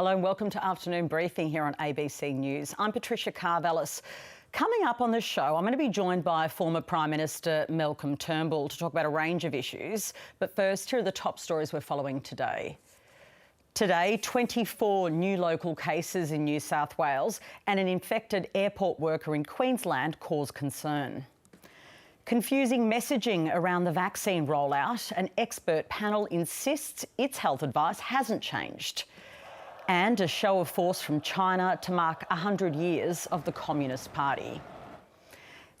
Hello and welcome to Afternoon Briefing here on ABC News. I'm Patricia Karvelas. Coming up on the show, I'm going to be joined by former Prime Minister Malcolm Turnbull to talk about a range of issues. But first, here are the top stories we're following today. Today, 24 new local cases in New South Wales and an infected airport worker in Queensland cause concern. Confusing messaging around the vaccine rollout. An expert panel insists its health advice hasn't changed. And a show of force from China to mark 100 years of the Communist Party.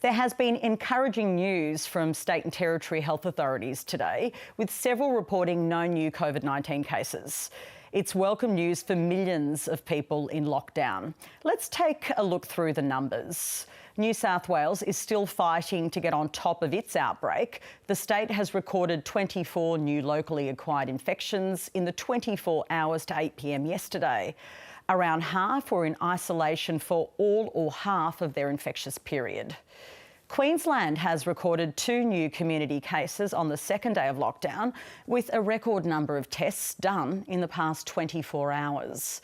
There has been encouraging news from state and territory health authorities today, with several reporting no new COVID-19 cases. It's welcome news for millions of people in lockdown. Let's take a look through the numbers. New South Wales is still fighting to get on top of its outbreak. The state has recorded 24 new locally acquired infections in the 24 hours to 8 p.m. yesterday. Around half were in isolation for all or half of their infectious period. Queensland has recorded 2 new community cases on the second day of lockdown, with a record number of tests done in the past 24 hours.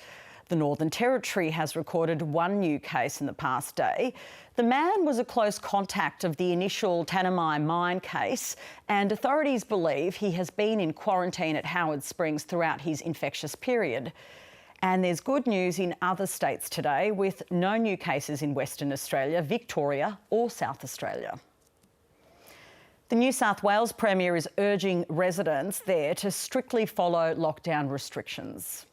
The Northern Territory has recorded 1 new case in the past day. The man was a close contact of the initial Tanami mine case, and authorities believe he has been in quarantine at Howard Springs throughout his infectious period. And there's good news in other states today, with no new cases in Western Australia, Victoria or South Australia. The New South Wales Premier is urging residents there to strictly follow lockdown restrictions.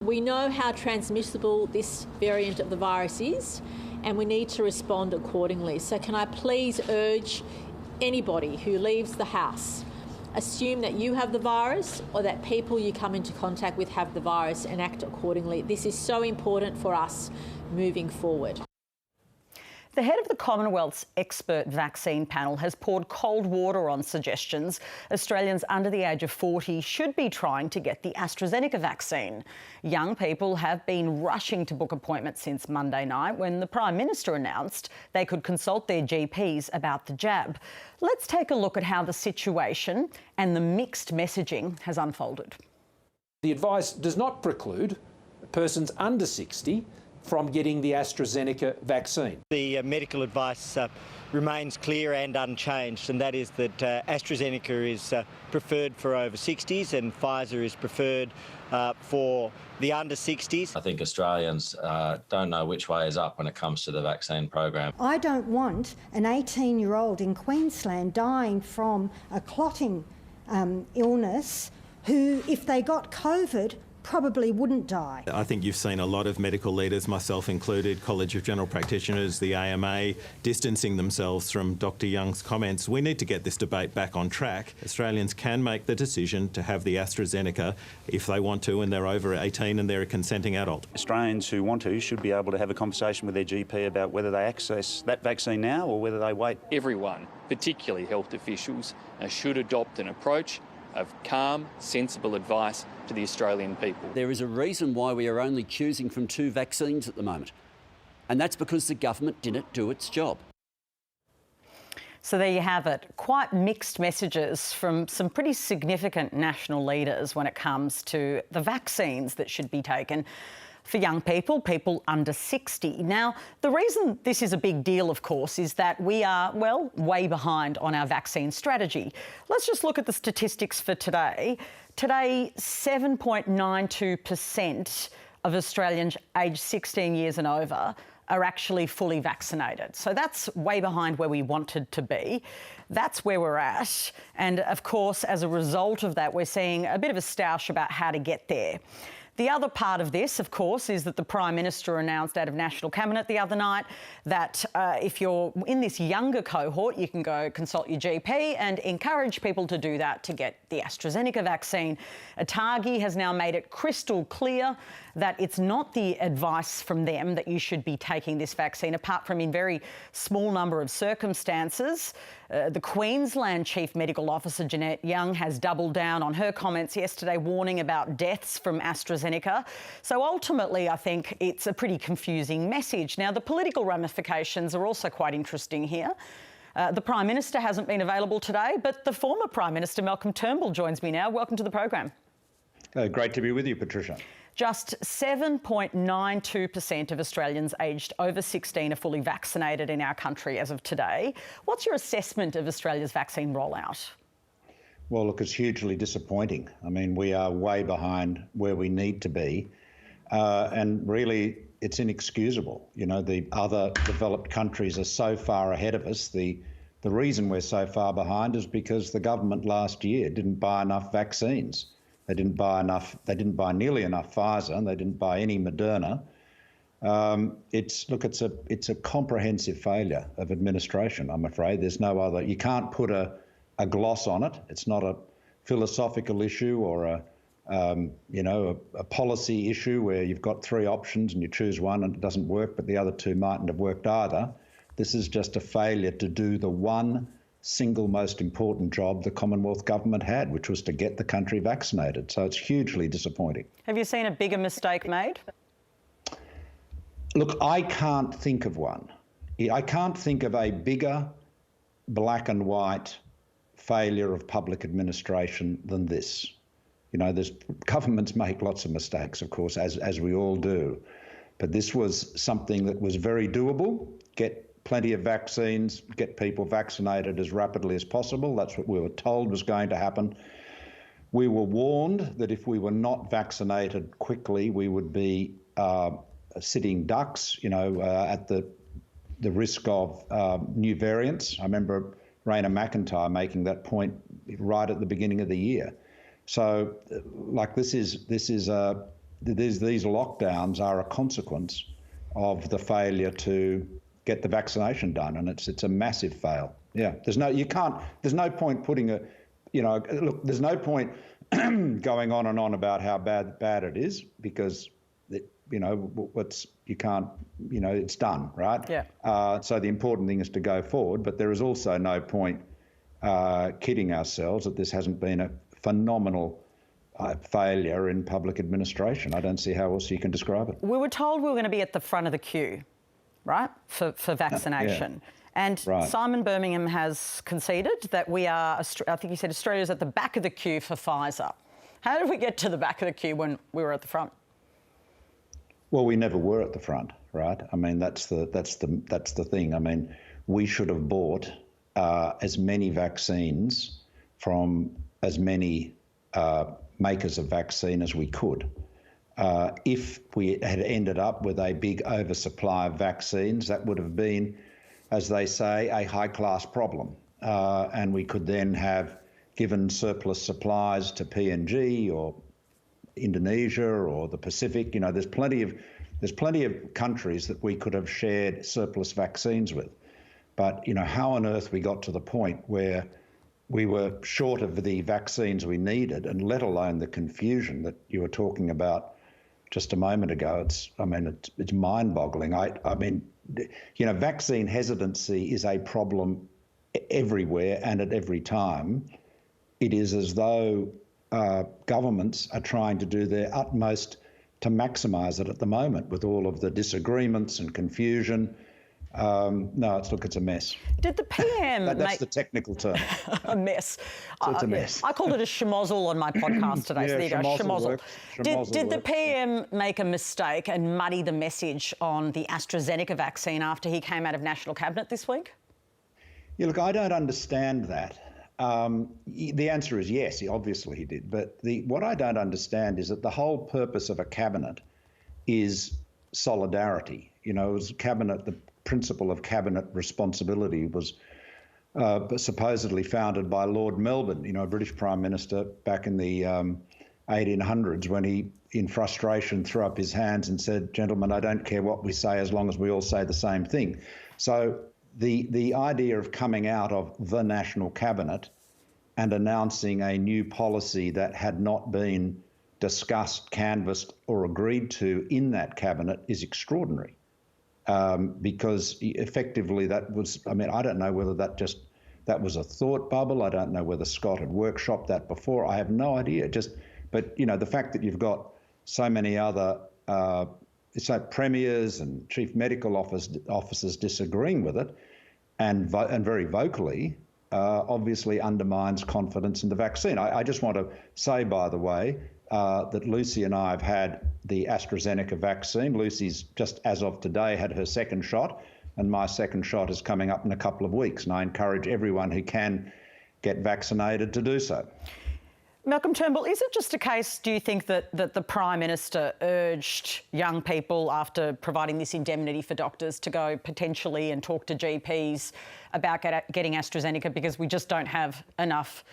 We know how transmissible this variant of the virus is, and we need to respond accordingly. So can I please urge anybody who leaves the house, assume that you have the virus or that people you come into contact with have the virus, and act accordingly. This is so important for us moving forward. The head of the Commonwealth's expert vaccine panel has poured cold water on suggestions Australians under the age of 40 should be trying to get the AstraZeneca vaccine. Young people have been rushing to book appointments since Monday night when the Prime Minister announced they could consult their GPs about the jab. Let's take a look at how the situation and the mixed messaging has unfolded. The advice does not preclude persons under 60 from getting the AstraZeneca vaccine. The medical advice remains clear and unchanged, and that is that AstraZeneca is preferred for over 60s and Pfizer is preferred for the under 60s. I think Australians don't know which way is up when it comes to the vaccine program. I don't want an 18-year-old in Queensland dying from a clotting illness who, if they got COVID, probably wouldn't die. I think you've seen a lot of medical leaders, myself included, College of General Practitioners, the AMA, distancing themselves from Dr Young's comments. We need to get this debate back on track. Australians can make the decision to have the AstraZeneca if they want to and they're over 18 and they're a consenting adult. Australians who want to should be able to have a conversation with their GP about whether they access that vaccine now or whether they wait. Everyone, particularly health officials, should adopt an approach of calm, sensible advice to the Australian people. There is a reason why we are only choosing from 2 vaccines at the moment, and that's because the government didn't do its job. So there you have it. Quite mixed messages from some pretty significant national leaders when it comes to the vaccines that should be taken for young people, people under 60. Now, the reason this is a big deal, of course, is that we are, well, way behind on our vaccine strategy. Let's just look at the statistics for today. Today, 7.92% of Australians aged 16 years and over are actually fully vaccinated. So that's way behind where we wanted to be. That's where we're at. And of course, as a result of that, we're seeing a bit of a stoush about how to get there. The other part of this, of course, is that the Prime Minister announced out of National Cabinet the other night that if you're in this younger cohort, you can go consult your GP and encourage people to do that to get the AstraZeneca vaccine. ATAGI has now made it crystal clear that it's not the advice from them that you should be taking this vaccine, apart from in very small number of circumstances. The Queensland Chief Medical Officer, Jeanette Young, has doubled down on her comments yesterday, warning about deaths from AstraZeneca. So ultimately, I think it's a pretty confusing message. Now, the political ramifications are also quite interesting here. The Prime Minister hasn't been available today, but the former Prime Minister, Malcolm Turnbull, joins me now. Welcome to the program. Great to be with you, Patricia. Just 7.92% of Australians aged over 16 are fully vaccinated in our country as of today. What's your assessment of Australia's vaccine rollout? Well, look, it's hugely disappointing. I mean, we are way behind where we need to be. And really, it's inexcusable. You know, the other developed countries are so far ahead of us. The reason we're so far behind is because the government last year didn't buy enough vaccines. They didn't buy nearly enough Pfizer, and they didn't buy any Moderna. It's a comprehensive failure of administration, I'm afraid. There's no other. You can't put a gloss on it. It's not a philosophical issue or a policy issue where you've got three options and you choose one and it doesn't work, but the other two mightn't have worked either. This is just a failure to do the one single most important job the Commonwealth Government had, which was to get the country vaccinated. So it's hugely disappointing. Have you seen a bigger mistake made? Look, I can't think of one. I can't think of a bigger black and white failure of public administration than this. You know, governments make lots of mistakes, of course, as we all do. But this was something that was very doable. Get plenty of vaccines, get people vaccinated as rapidly as possible. That's what we were told was going to happen. We were warned that if we were not vaccinated quickly, we would be sitting ducks, at the risk of new variants. I remember Raina McIntyre making that point right at the beginning of the year. So, these lockdowns are a consequence of the failure to get the vaccination done, and it's a massive fail. Yeah, there's no point putting there's no point going on and on about how bad it is, because it's done, right? Yeah. So the important thing is to go forward, but there is also no point kidding ourselves that this hasn't been a phenomenal failure in public administration. I don't see how else you can describe it. We were told we were going to be at the front of the queue, right, for vaccination. Yeah. And right. Simon Birmingham has conceded that we are, I think he said Australia's at the back of the queue for Pfizer. How did we get to the back of the queue when we were at the front? Well, we never were at the front, right? I mean, that's the thing. I mean, we should have bought as many vaccines from as many makers of vaccine as we could. If we had ended up with a big oversupply of vaccines, that would have been, as they say, a high-class problem. And we could then have given surplus supplies to PNG or Indonesia or the Pacific. There's plenty of countries that we could have shared surplus vaccines with. But, how on earth we got to the point where we were short of the vaccines we needed, and let alone the confusion that you were talking about just a moment ago. It's mind-boggling. Vaccine hesitancy is a problem everywhere and at every time. It is as though governments are trying to do their utmost to maximise it at the moment with all of the disagreements and confusion. It's a mess. Did the PM that's the technical term. A mess. So it's a mess. I called it a schmozzle on my podcast today. So there you go, schmozzle. Did the PM make a mistake and muddy the message on the AstraZeneca vaccine after he came out of National Cabinet this week? Yeah, look, I don't understand that. The answer is yes, obviously he did. But what I don't understand is that the whole purpose of a cabinet is solidarity. It was cabinet, the principle of cabinet responsibility was supposedly founded by Lord Melbourne, a British Prime Minister back in the 1800s, when he, in frustration, threw up his hands and said, "Gentlemen, I don't care what we say as long as we all say the same thing." So the idea of coming out of the National Cabinet and announcing a new policy that had not been discussed, canvassed or agreed to in that cabinet is extraordinary. Because effectively that was, I don't know whether that was a thought bubble. I don't know whether Scott had workshopped that before. I have no idea. But the fact that you've got so many other premiers and chief medical officers disagreeing with it, and very vocally, obviously undermines confidence in the vaccine. I just want to say, by the way, that Lucy and I have had the AstraZeneca vaccine. Lucy's just as of today had her second shot, and my second shot is coming up in a couple of weeks. And I encourage everyone who can get vaccinated to do so. Malcolm Turnbull, is it just a case, do you think, that the Prime Minister urged young people, after providing this indemnity for doctors, to go potentially and talk to GPs about getting AstraZeneca because we just don't have enough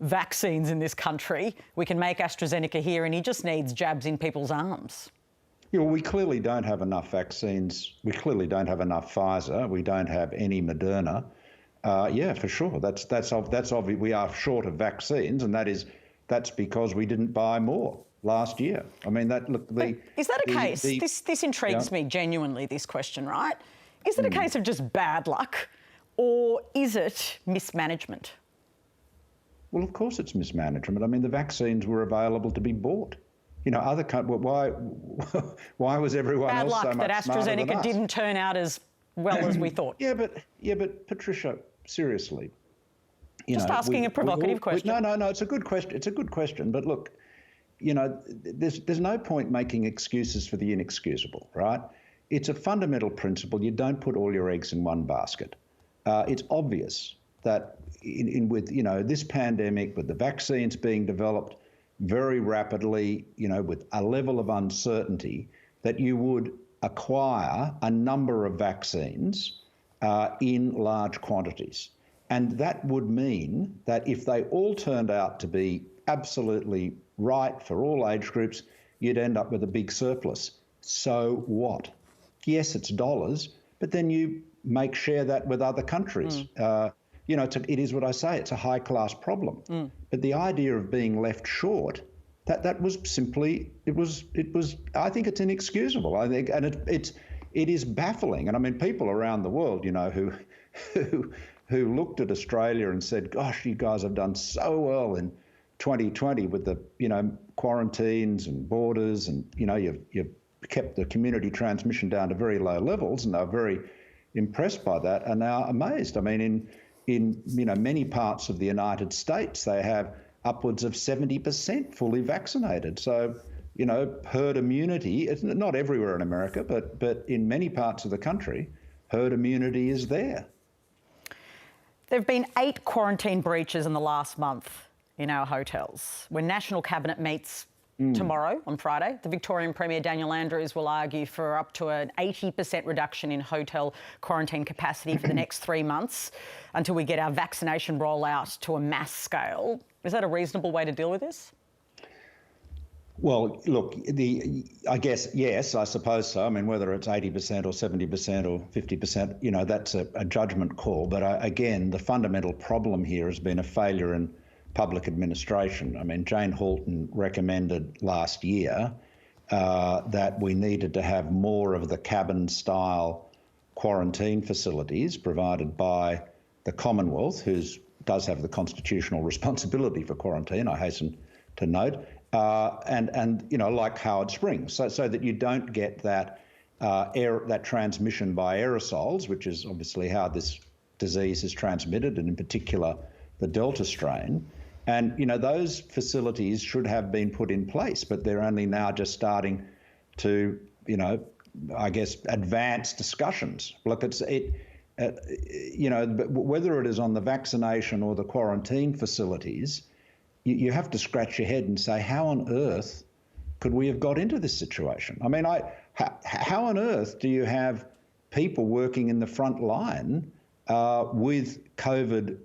vaccines in this country? We can make AstraZeneca here and he just needs jabs in people's arms. Yeah, well, we clearly don't have enough vaccines. We clearly don't have enough Pfizer. We don't have any Moderna. Yeah, for sure. That's obvious. We are short of vaccines, and that's because we didn't buy more last year. I mean, is that a case? This intrigues me genuinely, this question, right? Is it a case of just bad luck, or is it mismanagement? Well, of course it's mismanagement. I mean, the vaccines were available to be bought. You know, other countries. Why was everyone bad else luck so much that smarter than AstraZeneca us? didn't turn out as well as we thought. Yeah, but Patricia, seriously. Just asking a provocative question. No, it's a good question. It's a good question. But look, you know, there's no point making excuses for the inexcusable, right? It's a fundamental principle. You don't put all your eggs in one basket. It's obvious that with this pandemic, with the vaccines being developed very rapidly, you know, with a level of uncertainty, that you would acquire a number of vaccines in large quantities. And that would mean that if they all turned out to be absolutely right for all age groups, you'd end up with a big surplus. So what? Yes, it's dollars, but then you share that with other countries. You know, it is what I say, it's a high-class problem. But the idea of being left short, that was simply, it was. I think it's inexcusable. I think, and it is baffling. And I mean, people around the world, you know, who looked at Australia and said, gosh, you guys have done so well in 2020 with the, you know, quarantines and borders, and, you know, you've kept the community transmission down to very low levels, and they're very impressed by that, are now amazed. I mean, in you know, many parts of the United States, they have upwards of 70% fully vaccinated. So, you know, herd immunity, it's not everywhere in America, but in many parts of the country, herd immunity is there. There have been 8 quarantine breaches in the last month in our hotels. When National Cabinet meets tomorrow, on Friday, the Victorian Premier Daniel Andrews will argue for up to an 80% reduction in hotel quarantine capacity for the next 3 months until we get our vaccination rollout to a mass scale. Is that a reasonable way to deal with this? Well, look, I guess, yes, I suppose so. I mean, whether it's 80% or 70% or 50%, you know, that's a judgment call. But again, the fundamental problem here has been a failure in public administration. I mean, Jane Halton recommended last year that we needed to have more of the cabin-style quarantine facilities provided by the Commonwealth, who does have the constitutional responsibility for quarantine, I hasten to note, and you know, like Howard Springs, so that you don't get that that transmission by aerosols, which is obviously how this disease is transmitted, and in particular the Delta strain. And you know, those facilities should have been put in place, but they're only now just starting to, you know, I guess, advance discussions. Look, you know, whether it is on the vaccination or the quarantine facilities, you have to scratch your head and say, how on earth could we have got into this situation? I mean, how on earth do you have people working in the front line with COVID,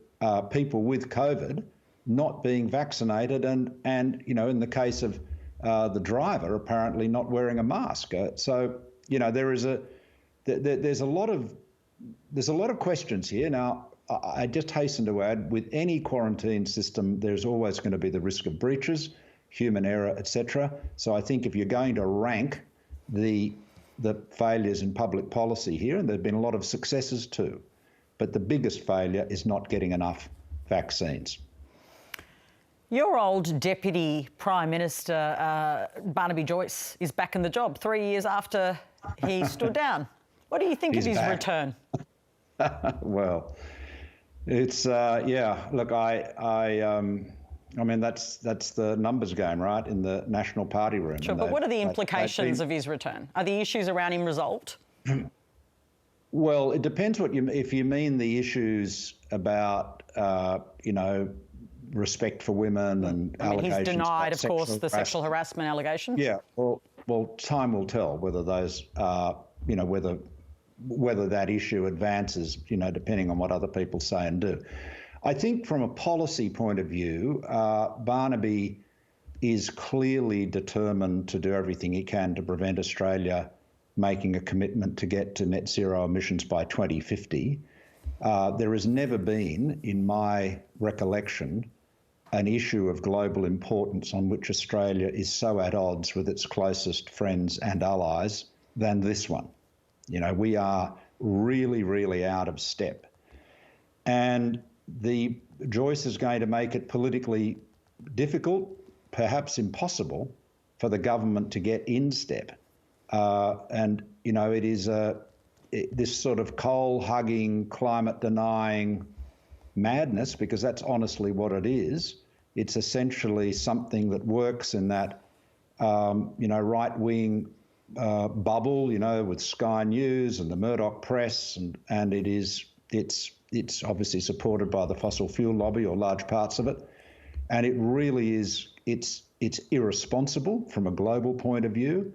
people with COVID not being vaccinated, and you know, in the case of the driver, apparently not wearing a mask? So you know, there's a lot of questions here. Now, I just hasten to add, with any quarantine system, there's always going to be the risk of breaches, human error, etc. So I think if you're going to rank the failures in public policy here, and there have been a lot of successes too, but the biggest failure is not getting enough vaccines. Your old Deputy Prime Minister, Barnaby Joyce, is back in the job 3 years after he stood down. What do you think of his return? Well, it's yeah. Look, I mean, that's the numbers game, right, in the National Party room. Sure, but what are the implications of his return? Are the issues around him resolved? Well, it depends if you mean the issues about, respect for women and allegations. He's denied, of course, the sexual harassment allegations. Yeah, well, time will tell whether those, whether that issue advances, depending on what other people say and do. I think from a policy point of view, Barnaby is clearly determined to do everything he can to prevent Australia making a commitment to get to net zero emissions by 2050. There has never been, in my recollection, an issue of global importance on which Australia is so at odds with its closest friends and allies than this one. We are really, really out of step. And Joyce is going to make it politically difficult, perhaps impossible, for the government to get in step. It is this sort of coal-hugging, climate-denying madness, because that's honestly what it is. It's essentially something that works in that, right-wing bubble, with Sky News and the Murdoch press, and it's obviously supported by the fossil fuel lobby, or large parts of it, and it really is. It's irresponsible from a global point of view.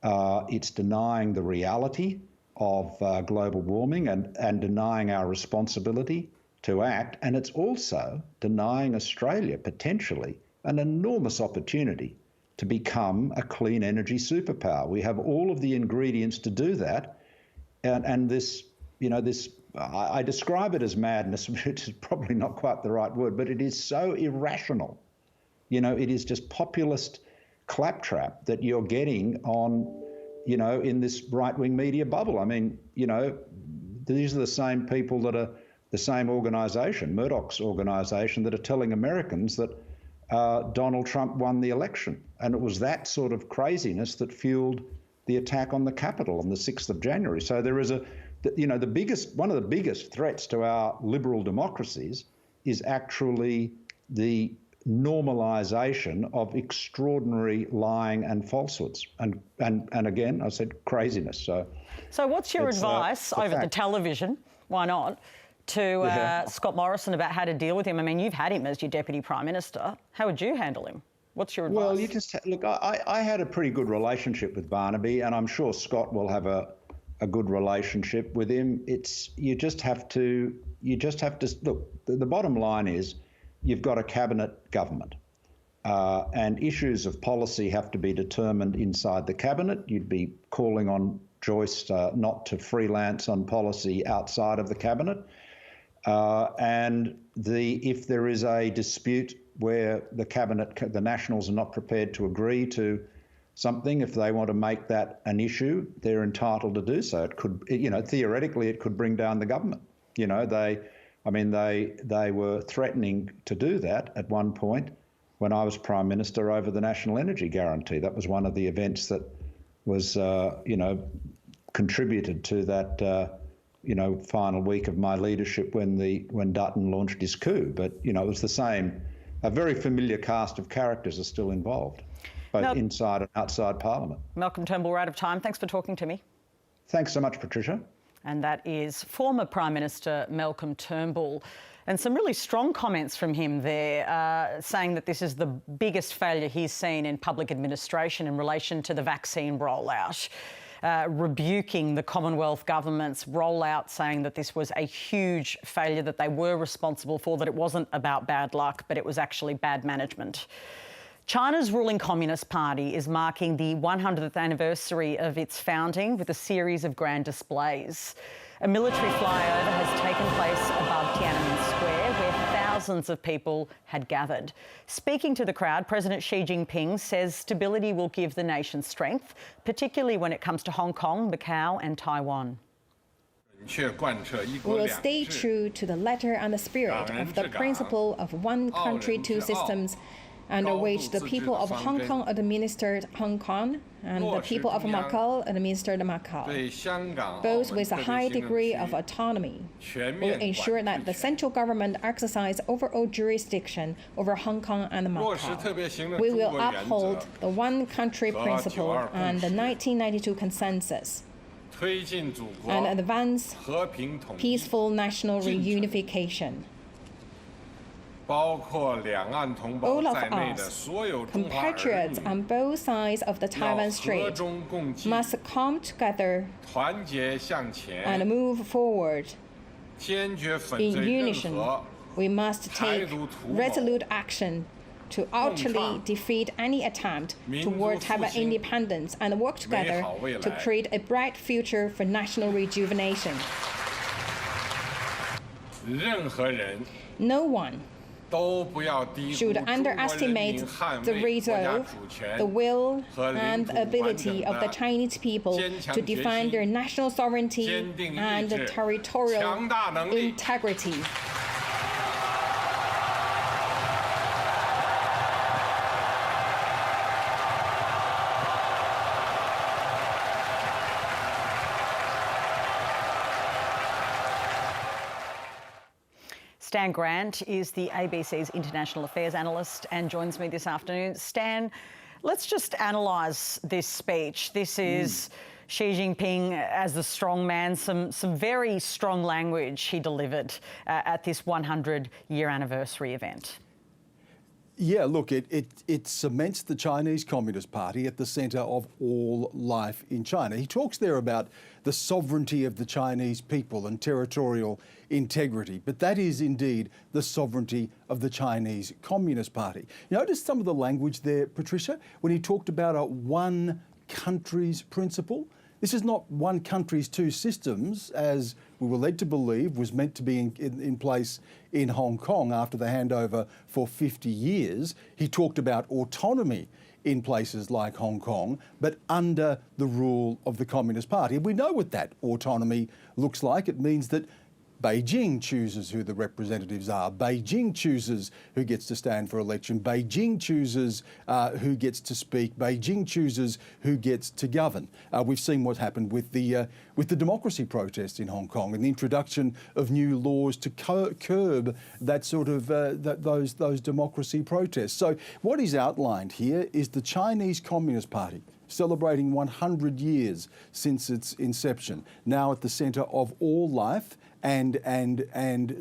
It's denying the reality of global warming and denying our responsibility to act, and it's also denying Australia potentially an enormous opportunity to become a clean energy superpower. We have all of the ingredients to do that, and this, I describe it as madness, which is probably not quite the right word, but it is so irrational. It is just populist claptrap that you're getting on, in this right-wing media bubble. I mean, these are the same people that are the same organisation, Murdoch's organisation, that are telling Americans that Donald Trump won the election. And it was that sort of craziness that fueled the attack on the Capitol on the 6th of January. So there is one of the biggest threats to our liberal democracies is actually the normalisation of extraordinary lying and falsehoods. And again, I said craziness. So what's your advice over the television? Why not? To Scott Morrison about how to deal with him? I mean, you've had him as your Deputy Prime Minister. How would you handle him? What's your advice? Well, you just look. I had a pretty good relationship with Barnaby, and I'm sure Scott will have a good relationship with him. You just have to look. The bottom line is, you've got a cabinet government, and issues of policy have to be determined inside the cabinet. You'd be calling on Joyce not to freelance on policy outside of the cabinet. If there is a dispute where the Nationals are not prepared to agree to something, if they want to make that an issue, they're entitled to do so. It could, theoretically, it could bring down the government. They were threatening to do that at one point when I was Prime Minister over the National Energy Guarantee. That was one of the events that was, contributed to that, final week of my leadership when Dutton launched his coup. But, it was the same. A very familiar cast of characters are still involved, both inside and outside Parliament. Malcolm Turnbull, we're out of time. Thanks for talking to me. Thanks so much, Patricia. And that is former Prime Minister Malcolm Turnbull. And some really strong comments from him there, saying that this is the biggest failure he's seen in public administration in relation to the vaccine rollout. Rebuking the Commonwealth government's rollout, saying that this was a huge failure that they were responsible for, that it wasn't about bad luck, but it was actually bad management. China's ruling Communist Party is marking the 100th anniversary of its founding with a series of grand displays. A military flyover has taken place above Tiananmen Square, where thousands of people had gathered. Speaking to the crowd, President Xi Jinping says stability will give the nation strength, particularly when it comes to Hong Kong, Macau and Taiwan. We will stay true to the letter and the spirit of the principle of one country, two systems, under which the people of Hong Kong administered Hong Kong and the people of Macau administered Macau, both with a high degree of autonomy. Will ensure that the central government exercise overall jurisdiction over Hong Kong and Macau. We will uphold the one country principle and the 1992 consensus and advance peaceful national reunification. All of us, compatriots on both sides of the Taiwan Strait, must come together and move forward in unison. We must take resolute action to utterly defeat any attempt toward Taiwan independence and work together to create a bright future for national rejuvenation. No one should underestimate the resolve, the will, and the ability of the Chinese people to defend their national sovereignty and territorial integrity. Stan Grant is the ABC's international affairs analyst and joins me this afternoon. Stan, let's just analyse this speech. This is Xi Jinping as the strong man, some very strong language he delivered at this 100-year anniversary event. Yeah, look, it cements the Chinese Communist Party at the centre of all life in China. He talks there about the sovereignty of the Chinese people and territorial integrity, but that is indeed the sovereignty of the Chinese Communist Party. You notice some of the language there, Patricia, when he talked about a one country's principle. This is not one country's two systems, as we were led to believe was meant to be in place in Hong Kong after the handover for 50 years. He talked about autonomy in places like Hong Kong, but under the rule of the Communist Party. We know what that autonomy looks like. It means that Beijing chooses who the representatives are. Beijing chooses who gets to stand for election. Beijing chooses who gets to speak. Beijing chooses who gets to govern. We've seen what happened with the democracy protests in Hong Kong and the introduction of new laws to curb that sort of those democracy protests. So what is outlined here is the Chinese Communist Party celebrating 100 years since its inception, now at the centre of all life, and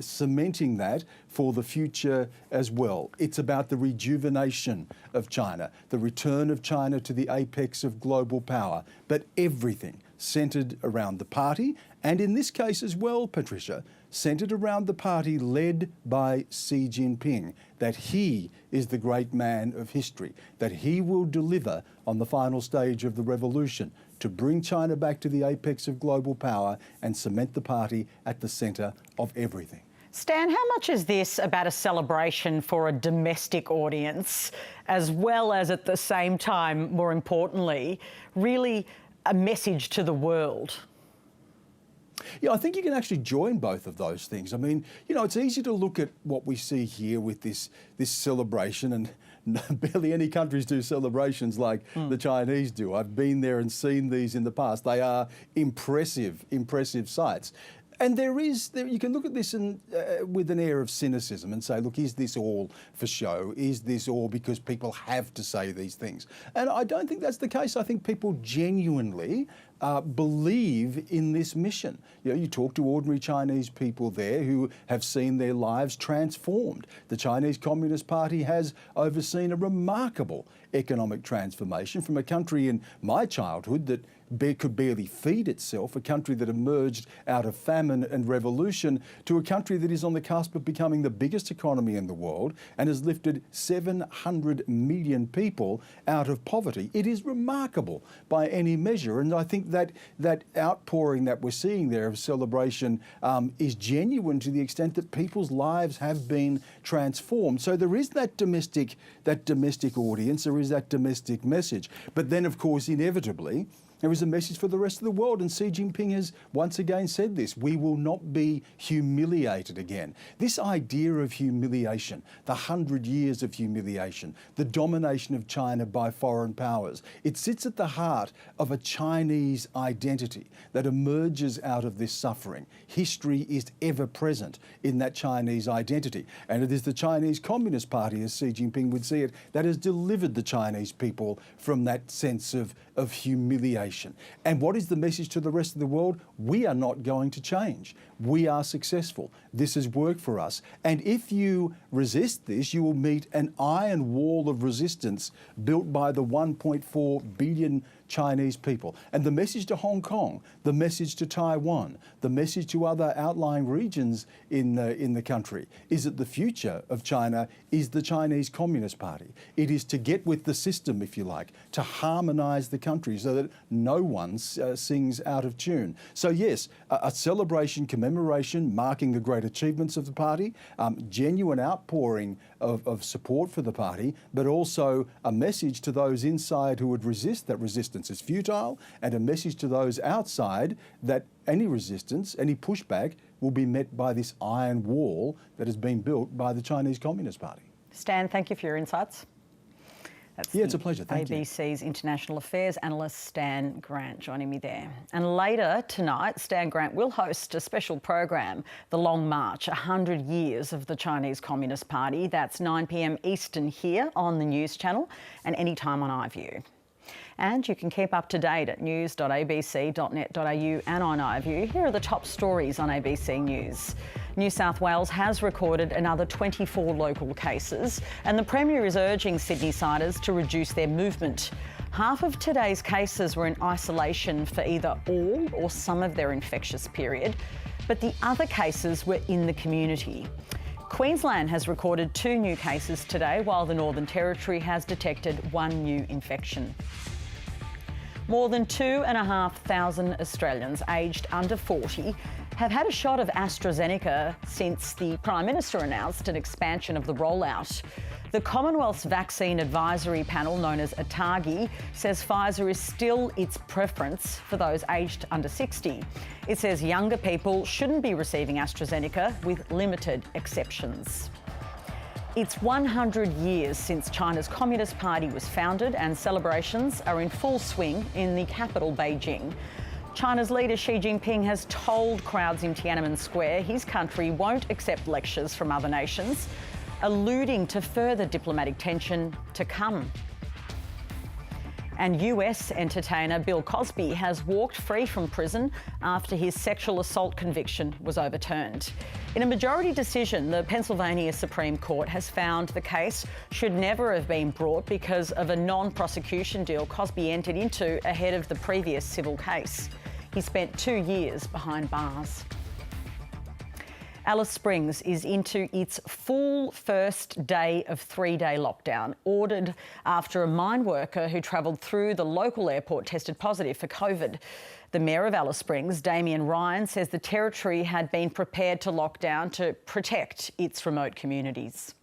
cementing that for the future as well. It's about the rejuvenation of China, the return of China to the apex of global power, but everything centred around the party, and in this case as well, Patricia, centred around the party led by Xi Jinping, that he is the great man of history, that he will deliver on the final stage of the revolution to bring China back to the apex of global power and cement the party at the centre of everything. Stan, how much is this about a celebration for a domestic audience, as well as at the same time, more importantly, really a message to the world? Yeah, I think you can actually join both of those things. I mean, you know, it's easy to look at what we see here with this celebration, and barely any countries do celebrations like the Chinese do. I've been there and seen these in the past. They are impressive sights. And you can look at this with an air of cynicism and say, look, is this all for show? Is this all because people have to say these things? And I don't think that's the case. I think people genuinely believe in this mission. You know, you talk to ordinary Chinese people there who have seen their lives transformed. The Chinese Communist Party has overseen a remarkable economic transformation from a country in my childhood that could barely feed itself, a country that emerged out of famine and revolution, to a country that is on the cusp of becoming the biggest economy in the world and has lifted 700 million people out of poverty. It is remarkable by any measure, and I think that outpouring that we're seeing there of celebration is genuine to the extent that people's lives have been transformed. So there is that domestic audience, there is that domestic message. But then, of course, inevitably, There is a message for the rest of the world, and Xi Jinping has once again said this: we will not be humiliated again. This idea of humiliation, the 100 years of humiliation, the domination of China by foreign powers, it sits at the heart of a Chinese identity that emerges out of this suffering. History is ever present in that Chinese identity, and it is the Chinese Communist Party, as Xi Jinping would see it, that has delivered the Chinese people from that sense of humiliation. And what is the message to the rest of the world? We are not going to change. We are successful. This has worked for us. And if you resist this, you will meet an iron wall of resistance built by the 1.4 billion Chinese people. And the message to Hong Kong, the message to Taiwan, the message to other outlying regions in the country is that the future of China is the Chinese Communist Party. It is to get with the system, if you like, to harmonise the country so that no one sings out of tune. So yes, a celebration, commemoration, marking the great achievements of the party, genuine outpouring of support for the party, but also a message to those inside who would resist that resistance is futile, and a message to those outside that any resistance, any pushback will be met by this iron wall that has been built by the Chinese Communist Party. Stan, thank you for your insights. That's it's a pleasure. Thank you. ABC's international affairs analyst Stan Grant joining me there. And later tonight, Stan Grant will host a special program, The Long March, 100 Years of the Chinese Communist Party. That's 9 p.m. Eastern here on the News Channel and anytime on iView. And you can keep up to date at news.abc.net.au and on iView. Here are the top stories on ABC News. New South Wales has recorded another 24 local cases, and the Premier is urging Sydney-siders to reduce their movement. Half of today's cases were in isolation for either all or some of their infectious period, but the other cases were in the community. Queensland has recorded 2 new cases today, while the Northern Territory has detected 1 new infection. More than 2,500 Australians aged under 40 have had a shot of AstraZeneca since the Prime Minister announced an expansion of the rollout. The Commonwealth's Vaccine Advisory Panel, known as ATAGI, says Pfizer is still its preference for those aged under 60. It says younger people shouldn't be receiving AstraZeneca, with limited exceptions. It's 100 years since China's Communist Party was founded, and celebrations are in full swing in the capital, Beijing. China's leader Xi Jinping has told crowds in Tiananmen Square his country won't accept lectures from other nations, alluding to further diplomatic tension to come. And US entertainer Bill Cosby has walked free from prison after his sexual assault conviction was overturned. In a majority decision, the Pennsylvania Supreme Court has found the case should never have been brought because of a non-prosecution deal Cosby entered into ahead of the previous civil case. He spent 2 years behind bars. Alice Springs is into its full first day of 3-day lockdown, ordered after a mine worker who travelled through the local airport tested positive for COVID. The Mayor of Alice Springs, Damien Ryan, says the Territory had been prepared to lock down to protect its remote communities.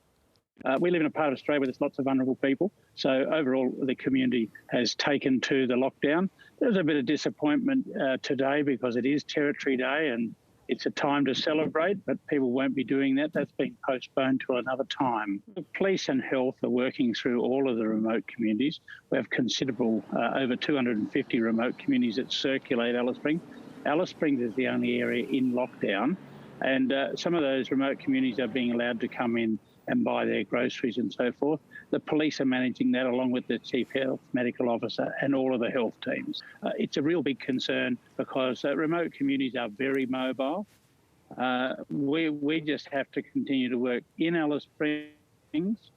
We live in a part of Australia where there's lots of vulnerable people. So overall, the community has taken to the lockdown. There's a bit of disappointment today because it is Territory Day and it's a time to celebrate, but people won't be doing that. That's been postponed to another time. The police and health are working through all of the remote communities. We have considerable, over 250 remote communities that circulate Alice Springs. Alice Springs is the only area in lockdown, and some of those remote communities are being allowed to come in and buy their groceries and so forth. The police are managing that along with the Chief Health Medical Officer and all of the health teams. It's a real big concern because remote communities are very mobile. We just have to continue to work in Alice Springs.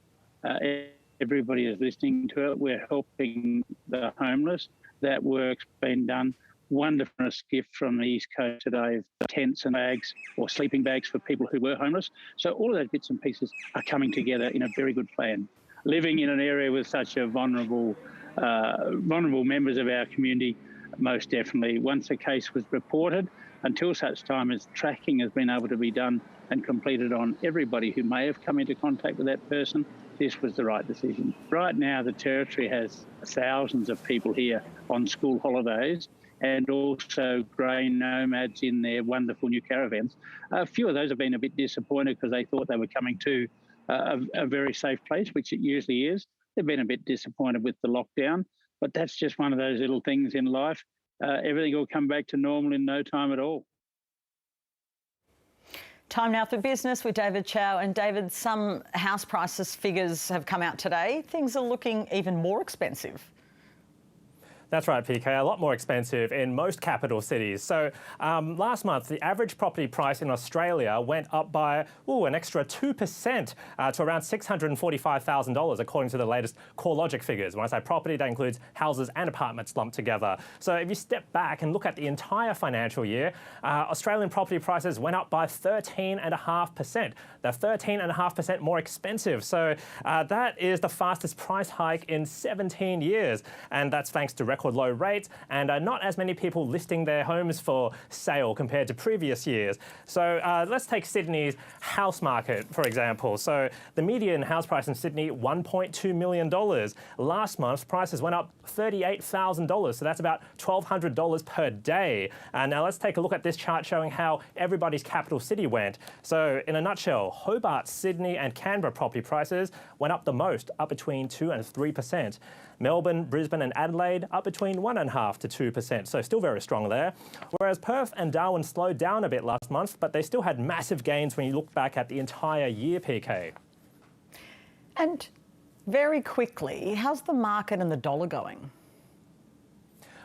Everybody is listening to it. We're helping the homeless. That work's been done. Wonderful gift from the East Coast today of tents and bags or sleeping bags for people who were homeless. So all of those bits and pieces are coming together in a very good plan. Living in an area with such a vulnerable members of our community, most definitely. Once a case was reported, until such time as tracking has been able to be done and completed on everybody who may have come into contact with that person, this was the right decision. Right now, the Territory has thousands of people here on school holidays and also grey nomads in their wonderful new caravans. A few of those have been a bit disappointed because they thought they were coming to a very safe place, which it usually is. They've been a bit disappointed with the lockdown, but that's just one of those little things in life. Everything will come back to normal in no time at all. Time now for business with David Chow. And David, some house prices figures have come out today. Things are looking even more expensive. That's right, PK, a lot more expensive in most capital cities. So last month, the average property price in Australia went up by an extra 2% to around $645,000, according to the latest CoreLogic figures. When I say property, that includes houses and apartments lumped together. So if you step back and look at the entire financial year, Australian property prices went up by 13.5%. They're 13.5% more expensive. So that is the fastest price hike in 17 years. And that's thanks to record low rates and not as many people listing their homes for sale compared to previous years. So let's take Sydney's house market, for example. So the median house price in Sydney, $1.2 million. Last month, prices went up $38,000. So that's about $1,200 per day. Now let's take a look at this chart showing how everybody's capital city went. So in a nutshell, Hobart, Sydney and Canberra property prices went up the most, up between 2 and 3%. Melbourne, Brisbane and Adelaide up between 1.5% to 2%, so still very strong there. Whereas Perth and Darwin slowed down a bit last month, but they still had massive gains when you look back at the entire year, PK. And very quickly, how's the market and the dollar going?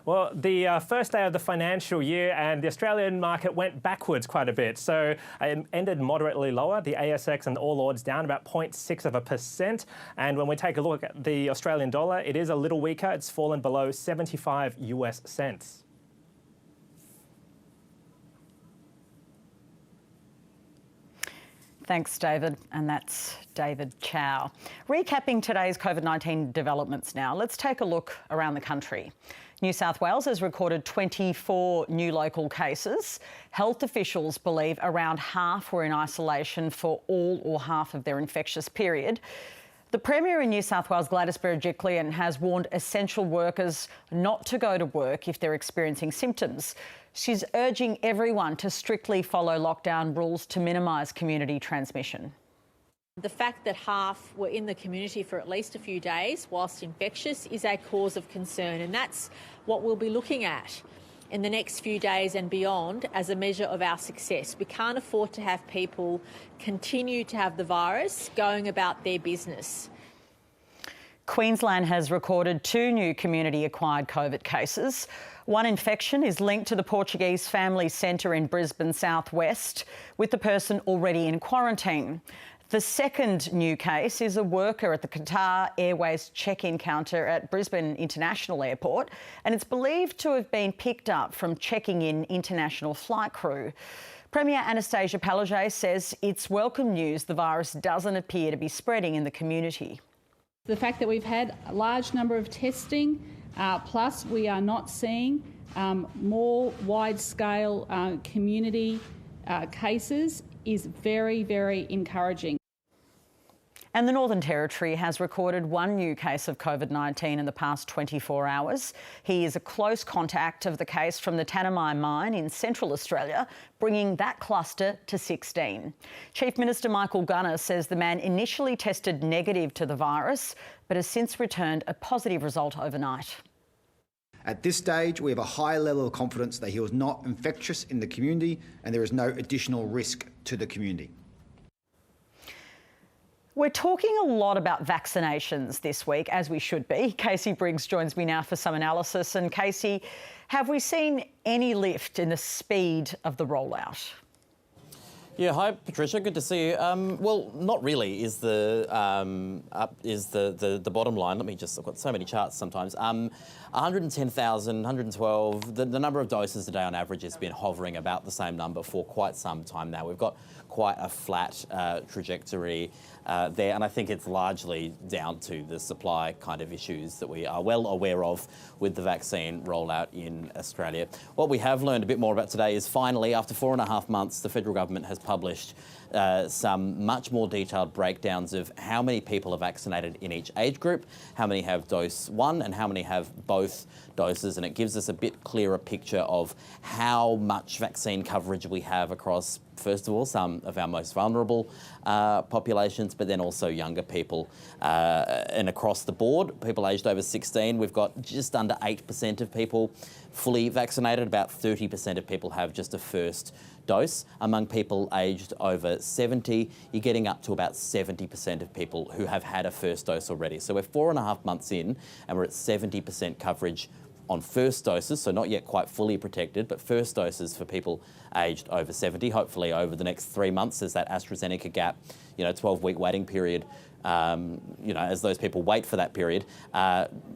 Well, the first day of the financial year and the Australian market went backwards quite a bit. So it ended moderately lower. The ASX and All Ords down about 0.6%. And when we take a look at the Australian dollar, it is a little weaker. It's fallen below 75 US cents. Thanks, David. And that's David Chow. Recapping today's COVID-19 developments now, let's take a look around the country. New South Wales has recorded 24 new local cases. Health officials believe around half were in isolation for all or half of their infectious period. The Premier in New South Wales, Gladys Berejiklian, has warned essential workers not to go to work if they're experiencing symptoms. She's urging everyone to strictly follow lockdown rules to minimise community transmission. The fact that half were in the community for at least a few days whilst infectious is a cause of concern, and that's what we'll be looking at in the next few days and beyond as a measure of our success. We can't afford to have people continue to have the virus going about their business. Queensland has recorded 2 new community-acquired COVID cases. One infection is linked to the Portuguese Family Centre in Brisbane southwest, with the person already in quarantine. The second new case is a worker at the Qatar Airways check-in counter at Brisbane International Airport, and it's believed to have been picked up from checking in international flight crew. Premier Anastasia Palaszczuk says it's welcome news the virus doesn't appear to be spreading in the community. The fact that we've had a large number of testing, plus we are not seeing more wide-scale community cases is very, very encouraging. And the Northern Territory has recorded 1 new case of COVID-19 in the past 24 hours. He is a close contact of the case from the Tanami mine in Central Australia, bringing that cluster to 16. Chief Minister Michael Gunner says the man initially tested negative to the virus, but has since returned a positive result overnight. At this stage, we have a high level of confidence that he was not infectious in the community and there is no additional risk to the community. We're talking a lot about vaccinations this week, as we should be. Casey Briggs joins me now for some analysis. And Casey, have we seen any lift in the speed of the rollout? Yeah, hi Patricia, good to see you. Well, not really is the bottom line. Let me just, I've got so many charts sometimes. 110,000, 112, the number of doses a day on average has been hovering about the same number for quite some time now. We've got quite a flat trajectory there, and I think it's largely down to the supply kind of issues that we are well aware of with the vaccine rollout in Australia. What we have learned a bit more about today is finally, after 4.5 months, the federal government has published some much more detailed breakdowns of how many people are vaccinated in each age group, how many have dose 1 and how many have both doses, and it gives us a bit clearer picture of how much vaccine coverage we have across, first of all, some of our most vulnerable populations, but then also younger people. And across the board, people aged over 16, we've got just under 8% of people fully vaccinated. About 30% of people have just a first dose. Among people aged over 70, you're getting up to about 70% of people who have had a first dose already. So we're 4.5 months in and we're at 70% coverage on first doses, so not yet quite fully protected, but first doses for people aged over 70. Hopefully over the next 3 months, as that AstraZeneca gap, 12-week waiting period, as those people wait for that period,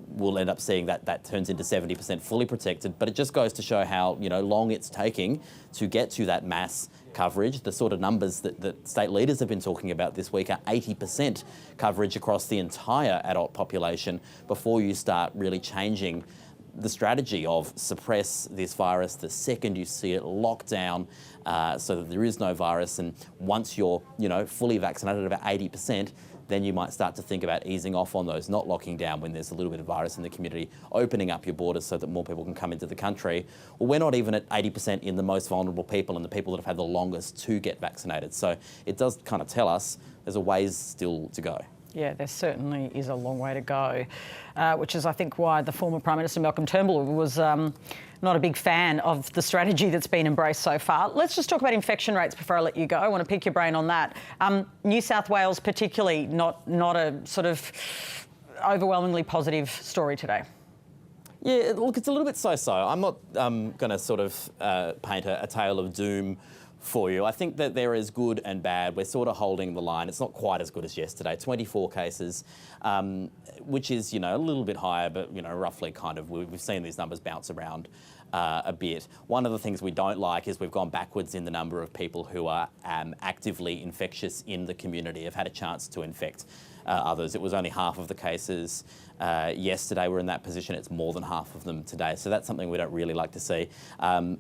we'll end up seeing that turns into 70% fully protected. But it just goes to show how long it's taking to get to that mass coverage. The sort of numbers that state leaders have been talking about this week are 80% coverage across the entire adult population before you start really changing the strategy of suppress this virus the second you see it locked down so that there is no virus. And once you're fully vaccinated at about 80%, then you might start to think about easing off on those, not locking down when there's a little bit of virus in the community, opening up your borders so that more people can come into the country. Well, we're not even at 80% in the most vulnerable people and the people that have had the longest to get vaccinated. So it does kind of tell us there's a ways still to go. Yeah, there certainly is a long way to go, which is, I think, why the former Prime Minister Malcolm Turnbull was not a big fan of the strategy that's been embraced so far. Let's just talk about infection rates before I let you go. I want to pick your brain on that. New South Wales particularly, not a sort of overwhelmingly positive story today. Yeah, look, it's a little bit so-so. I'm not going to sort of paint a tale of doom for you. I think that there is good and bad. We're sort of holding the line. It's not quite as good as yesterday. 24 cases, which is, a little bit higher, but, roughly kind of, we've seen these numbers bounce around a bit. One of the things we don't like is we've gone backwards in the number of people who are actively infectious in the community, have had a chance to infect others. It was only half of the cases yesterday were in that position. It's more than half of them today. So that's something we don't really like to see.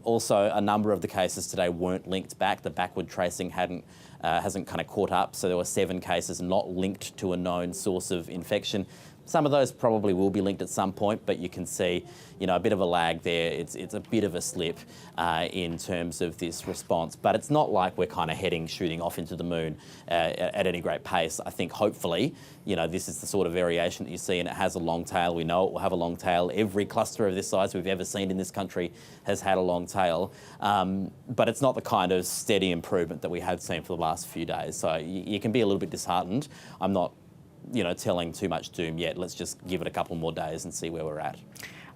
Also, a number of the cases today weren't linked back. The backward tracing hasn't kind of caught up. So there were 7 cases not linked to a known source of infection. Some of those probably will be linked at some point, but you can see, a bit of a lag there. It's a bit of a slip in terms of this response, but it's not like we're kind of shooting off into the moon at any great pace. I think hopefully, this is the sort of variation that you see, and it has a long tail. We know it will have a long tail. Every cluster of this size we've ever seen in this country has had a long tail, but it's not the kind of steady improvement that we have seen for the last few days. So you can be a little bit disheartened. I'm not telling too much doom yet. Let's just give it a couple more days and see where we're at.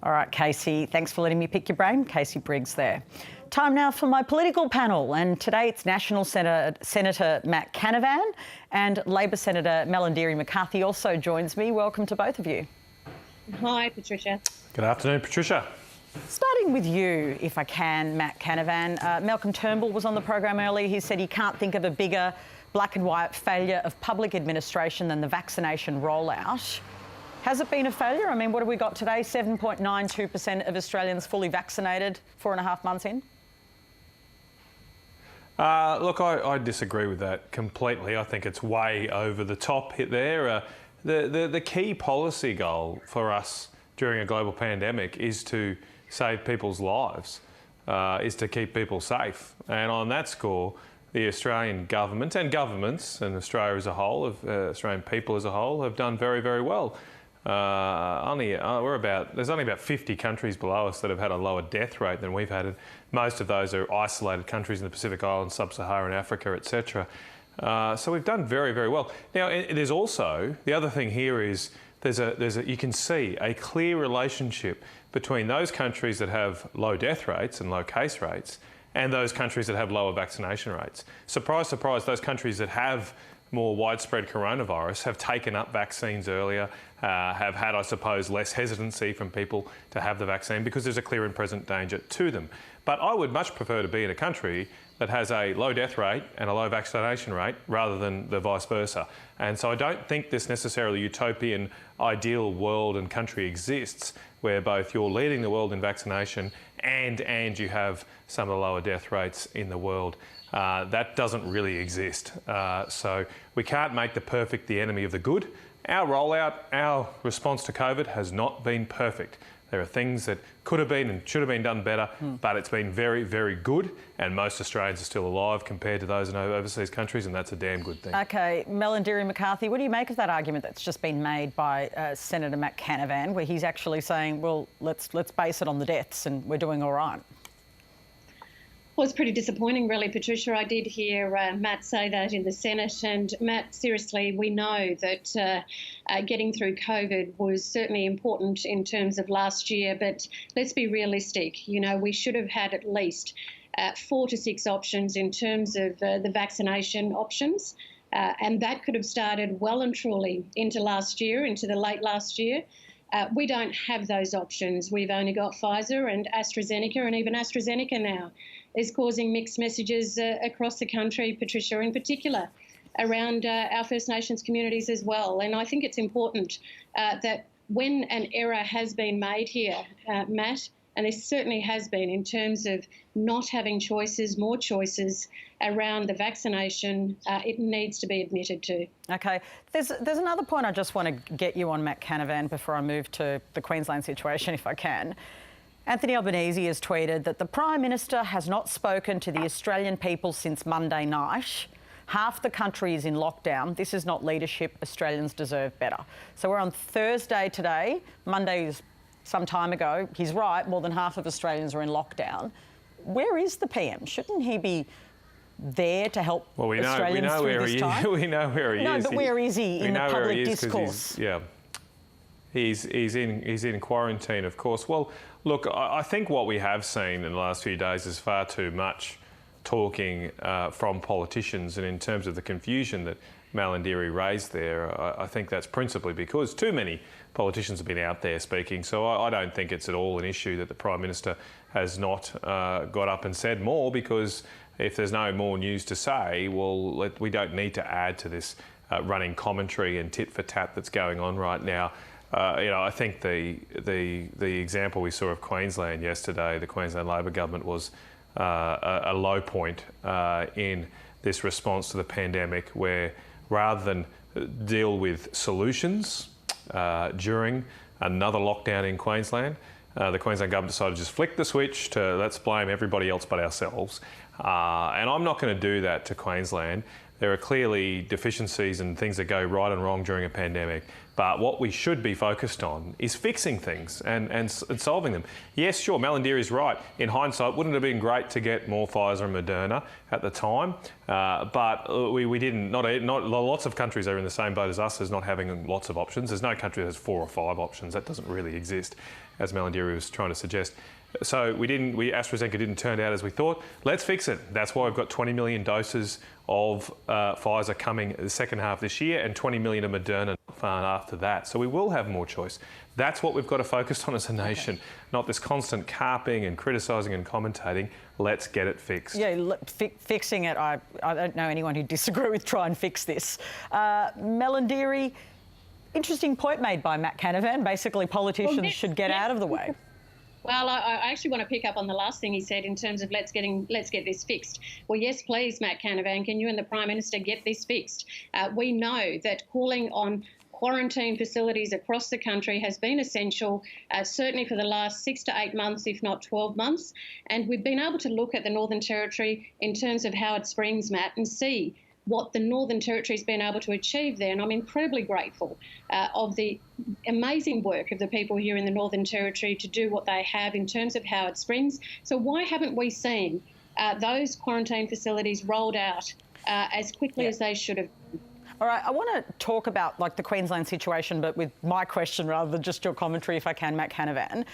All right, Casey, thanks for letting me pick your brain. Casey Briggs there. Time now for my political panel, and today it's National Senator Matt Canavan and Labor Senator Melandiri McCarthy also joins me. Welcome to both of you. Hi, Patricia. Good afternoon, Patricia. Starting with you, if I can, Matt Canavan. Malcolm Turnbull was on the program earlier. He said he can't think of a bigger black and white failure of public administration than the vaccination rollout. Has it been a failure? I mean, what have we got today? 7.92% of Australians fully vaccinated 4.5 months in? Look, I disagree with that completely. I think it's way over the top there. The key policy goal for us during a global pandemic is to save people's lives, is to keep people safe. And on that score, the Australian government and governments and Australia as a whole, Australian people as a whole, have done very, very well. There's only about 50 countries below us that have had a lower death rate than we've had. Most of those are isolated countries in the Pacific Islands, Sub-Saharan Africa, etc. So we've done very, very well. Now, there's also, the other thing here is you can see a clear relationship between those countries that have low death rates and low case rates and those countries that have lower vaccination rates. Surprise, surprise, those countries that have more widespread coronavirus have taken up vaccines earlier, have had, I suppose, less hesitancy from people to have the vaccine because there's a clear and present danger to them. But I would much prefer to be in a country that has a low death rate and a low vaccination rate rather than the vice versa. And so I don't think this necessarily utopian ideal world and country exists where both you're leading the world in vaccination and you have some of the lower death rates in the world. That doesn't really exist. So we can't make the perfect the enemy of the good. Our rollout, our response to COVID has not been perfect. There are things that could have been and should have been done better, but it's been very, very good, and most Australians are still alive compared to those in overseas countries, and that's a damn good thing. OK, Melindiri McCarthy, what do you make of that argument that's just been made by Senator Matt Canavan, where he's actually saying, well, let's base it on the deaths and we're doing all right? Well, it's pretty disappointing, really, Patricia. I did hear Matt say that in the Senate. And, Matt, seriously, we know that getting through COVID was certainly important in terms of last year. But let's be realistic. You know, we should have had at least 4 to 6 options in terms of the vaccination options. And that could have started well and truly into last year, into the late last year. We don't have those options. We've only got Pfizer and AstraZeneca, and even AstraZeneca now is causing mixed messages across the country, Patricia, in particular, around our First Nations communities as well. And I think it's important that when an error has been made here, Matt, and there certainly has been in terms of not having choices, more choices around the vaccination, it needs to be admitted to. OK. There's another point I just want to get you on, Matt Canavan, before I move to the Queensland situation, if I can. Anthony Albanese has tweeted that the Prime Minister has not spoken to the Australian people since Monday night. Half the country is in lockdown. This is not leadership. Australians deserve better. So we're on Thursday today. Monday is some time ago. He's right, more than half of Australians are in lockdown. Where is the PM? Shouldn't he be there to help Australians through this time? We know where he is. No, but where is he in the public discourse? He's in quarantine, of course. Well, look, I think what we have seen in the last few days is far too much talking from politicians, and in terms of the confusion that Malindiri raised there, I think that's principally because too many politicians have been out there speaking. So I don't think it's at all an issue that the Prime Minister has not got up and said more, because if there's no more news to say, well, we don't need to add to this running commentary and tit for tat that's going on right now. I think the example we saw of Queensland yesterday, the Queensland Labor government, was a low point in this response to the pandemic, where rather than deal with solutions during another lockdown in Queensland, the Queensland government decided to just flick the switch to let's blame everybody else but ourselves. And I'm not going to do that to Queensland. There are clearly deficiencies and things that go right and wrong during a pandemic. But what we should be focused on is fixing things and solving them. Yes, sure, Malindiri's right. In hindsight, wouldn't it have been great to get more Pfizer and Moderna at the time? But we didn't. Not lots of countries are in the same boat as us as not having lots of options. There's no country that has 4 or 5 options. That doesn't really exist, as Malindiri was trying to suggest. So AstraZeneca didn't turn out as we thought. Let's fix it. That's why we've got 20 million doses of Pfizer coming the second half this year, and 20 million of Moderna after that. So we will have more choice. That's what we've got to focus on as a nation, not this constant carping and criticising and commentating. Let's get it fixed. Yeah, fixing it, I don't know anyone who'd disagree with try and fix this. Malindiri, interesting point made by Matt Canavan. Basically, politicians should get out of the way. Well, I actually want to pick up on the last thing he said in terms of let's get this fixed. Well, yes, please, Matt Canavan, can you and the Prime Minister get this fixed? We know that calling on quarantine facilities across the country has been essential, certainly for the last 6 to 8 months, if not 12 months. And we've been able to look at the Northern Territory in terms of Howard Springs, Matt, and see what the Northern Territory's been able to achieve there. And I'm incredibly grateful of the amazing work of the people here in the Northern Territory to do what they have in terms of Howard Springs. So why haven't we seen those quarantine facilities rolled out as quickly as they should have? All right, I want to talk about the Queensland situation, but with my question rather than just your commentary, if I can, Matt Canavan,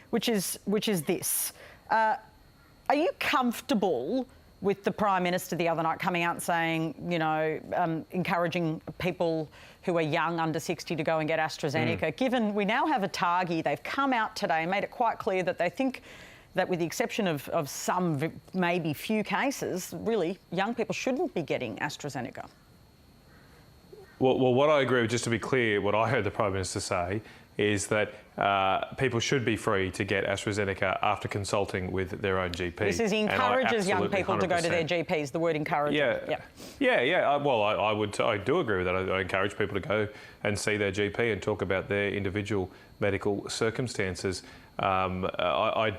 which is this. Are you comfortable with the Prime Minister the other night coming out and saying, you know, encouraging people who are young, under 60, to go and get AstraZeneca, given we now have a target? They've come out today and made it quite clear that they think that with the exception of some maybe few cases, really, young people shouldn't be getting AstraZeneca. Well, what I agree with, just to be clear, what I heard the Prime Minister say is that people should be free to get AstraZeneca after consulting with their own GP. This is encourages young people to go to their GPs, the word encourages. Yeah. Well, I do agree with that. I encourage people to go and see their GP and talk about their individual medical circumstances. I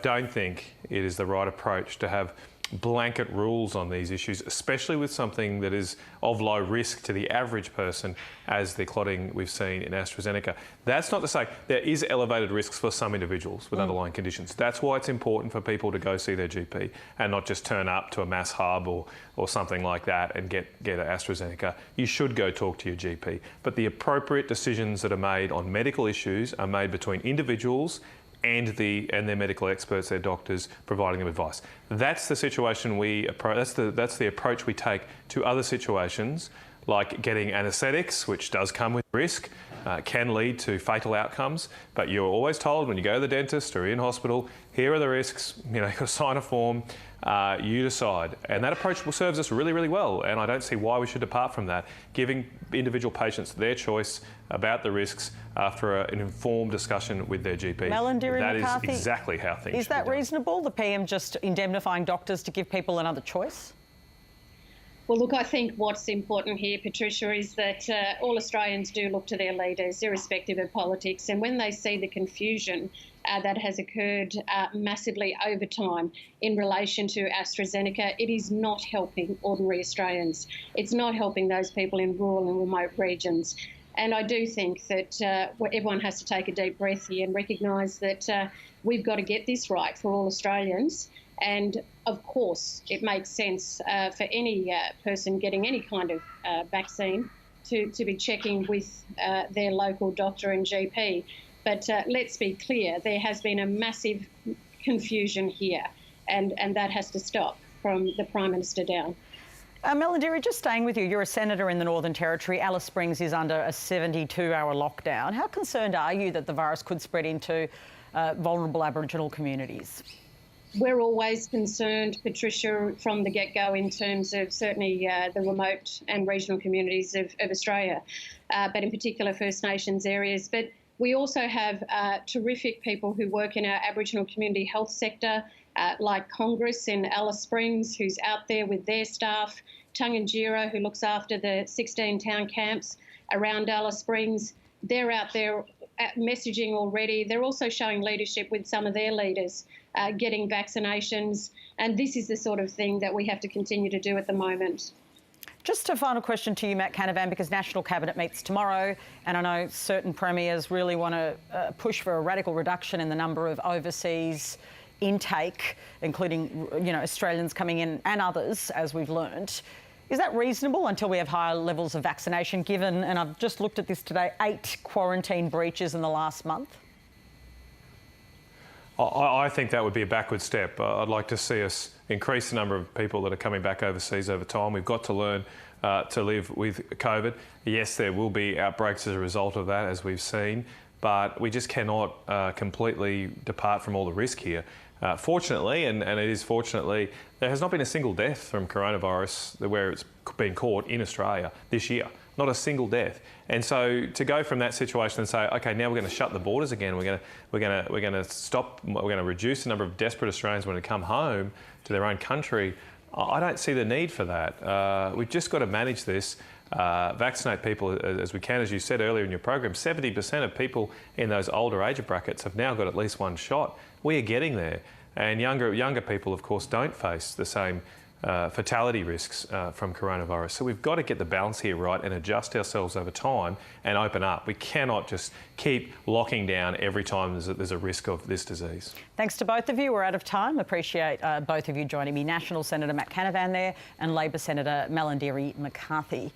don't think it is the right approach to have blanket rules on these issues, especially with something that is of low risk to the average person, as the clotting we've seen in AstraZeneca. That's not to say there is elevated risks for some individuals with underlying conditions. That's why it's important for people to go see their GP and not just turn up to a mass hub or something like that and get AstraZeneca. You should go talk to your GP. But the appropriate decisions that are made on medical issues are made between individuals and their medical experts, their doctors, providing them advice. That's the situation that's the approach we take to other situations, like getting anaesthetics, which does come with risk, can lead to fatal outcomes. But you're always told when you go to the dentist or in hospital, here are the risks. You know, you've got to sign a form. You decide. And that approach serves us really, really well. And I don't see why we should depart from that, giving individual patients their choice about the risks after an informed discussion with their GP. That is exactly how things Is that reasonable, the PM just indemnifying doctors to give people another choice? Well, look, I think what's important here, Patricia, is that all Australians do look to their leaders, irrespective of politics. And when they see the confusion that has occurred massively over time in relation to AstraZeneca, it is not helping ordinary Australians. It's not helping those people in rural and remote regions. And I do think that everyone has to take a deep breath here and recognise that we've got to get this right for all Australians. And of course, it makes sense for any person getting any kind of vaccine to be checking with their local doctor and GP. But let's be clear, there has been a massive confusion here, and that has to stop from the Prime Minister down. Melandiri, just staying with you, you're a senator in the Northern Territory. Alice Springs is under a 72-hour lockdown. How concerned are you that the virus could spread into vulnerable Aboriginal communities? We're always concerned, Patricia, from the get-go in terms of certainly the remote and regional communities of Australia, but in particular First Nations areas. But we also have terrific people who work in our Aboriginal community health sector, like Congress in Alice Springs, who's out there with their staff, Tunganjira, who looks after the 16 town camps around Alice Springs. They're out there messaging already. They're also showing leadership with some of their leaders, getting vaccinations. And this is the sort of thing that we have to continue to do at the moment. Just a final question to you, Matt Canavan, because National Cabinet meets tomorrow, and I know certain premiers really want to push for a radical reduction in the number of overseas intake, including, you know, Australians coming in and others, as we've learnt. Is that reasonable until we have higher levels of vaccination, given, and I've just looked at this today, 8 quarantine breaches in the last month? I think that would be a backward step. I'd like to see us increase the number of people that are coming back overseas over time. We've got to learn to live with COVID. Yes, there will be outbreaks as a result of that, as we've seen, but we just cannot completely depart from all the risk here. Fortunately, and it is fortunately, there has not been a single death from coronavirus where it's been caught in Australia this year. Not a single death. And so to go from that situation and say, okay, now we're going to shut the borders again, we're going to stop, we're going to reduce the number of desperate Australians when they come home to their own country, I don't see the need for that. We've just got to manage this, vaccinate people as we can. As you said earlier in your program, 70% of people in those older age brackets have now got at least one shot. We are getting there. And younger people, of course, don't face the same fatality risks from coronavirus. So we've got to get the balance here right and adjust ourselves over time and open up. We cannot just keep locking down every time there's a risk of this disease. Thanks to both of you. We're out of time. Appreciate both of you joining me. National Senator Matt Canavan there and Labor Senator Melandiri McCarthy.